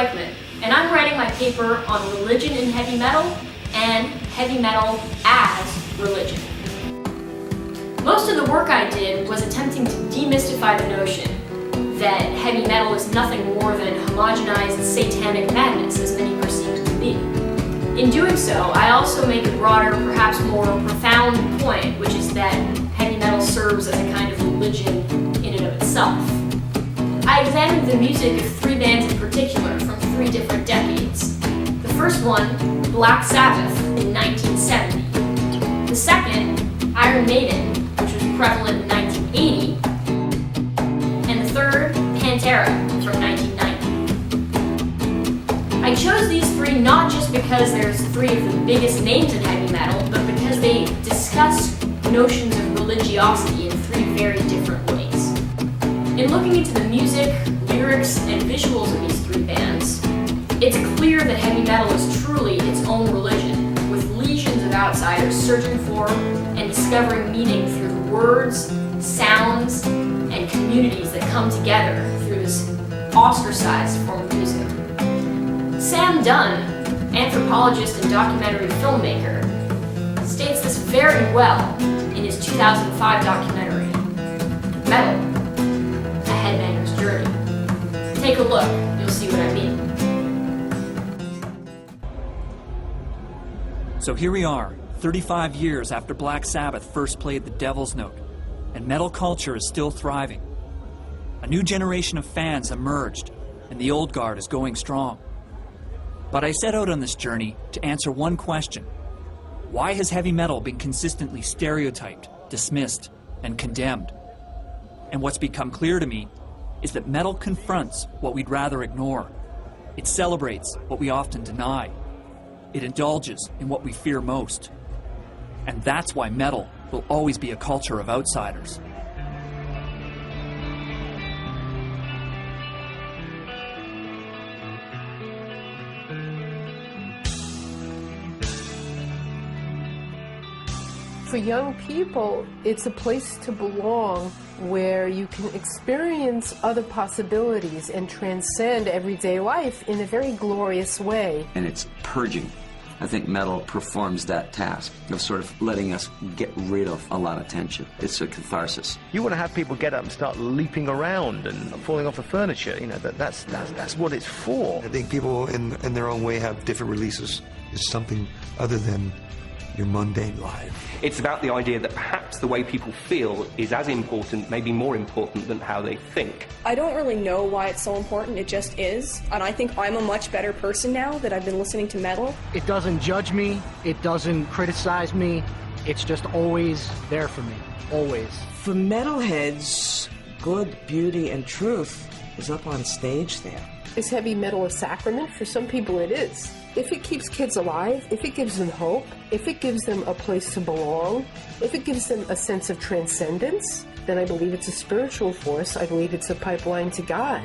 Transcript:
Rykman, and I'm writing my paper on religion in heavy metal and heavy metal as religion. Most of the work I did was attempting to demystify the notion that heavy metal is nothing more than homogenized satanic madness, as many perceive it to be. In doing so, I also make a broader, perhaps more profound point, which is that heavy metal serves as a kind of religion in and of itself. I examined the music of three bands in particular from three different decades. The first one, Black Sabbath, in 1970. The second, Iron Maiden, which was prevalent in 1980. And the third, Pantera, from 1990. I chose these three not just because there's three of the biggest names in heavy metal, but because they discuss notions of religiosity in three very different ways. In looking into the music, lyrics, and visuals of these three bands, it's clear that heavy metal is truly its own religion, with legions of outsiders searching for and discovering meaning through the words, sounds, and communities that come together through this ostracized form of music. Sam Dunn, anthropologist and documentary filmmaker, states this very well in his 2005 documentary, Metal, A Headbanger's Journey. Take a look, you'll see what I mean. So here we are, 35 years after Black Sabbath first played The Devil's Note, and metal culture is still thriving. A new generation of fans emerged, and the old guard is going strong. But I set out on this journey to answer one question. Why has heavy metal been consistently stereotyped, dismissed, and condemned? And what's become clear to me is that metal confronts what we'd rather ignore. It celebrates what we often deny. It indulges in what we fear most. And that's why metal will always be a culture of outsiders. For young people, it's a place to belong where you can experience other possibilities and transcend everyday life in a very glorious way. And it's purging. I think metal performs that task of sort of letting us get rid of a lot of tension. It's a catharsis. You want to have people get up and start leaping around and falling off the furniture. You know, that's what it's for. I think people in their own way have different releases. It's something other than your mundane life. It's about the idea that perhaps the way people feel is as important, maybe more important than how they think. I don't really know why it's so important, it just is. And I think I'm a much better person now that I've been listening to metal. It doesn't judge me, it doesn't criticize me, it's just always there for me, always. For metalheads, good, beauty, and truth is up on stage there. Is heavy metal a sacrament? For some people it is. If it keeps kids alive, if it gives them hope, if it gives them a place to belong, if it gives them a sense of transcendence, then I believe it's a spiritual force. I believe it's a pipeline to God.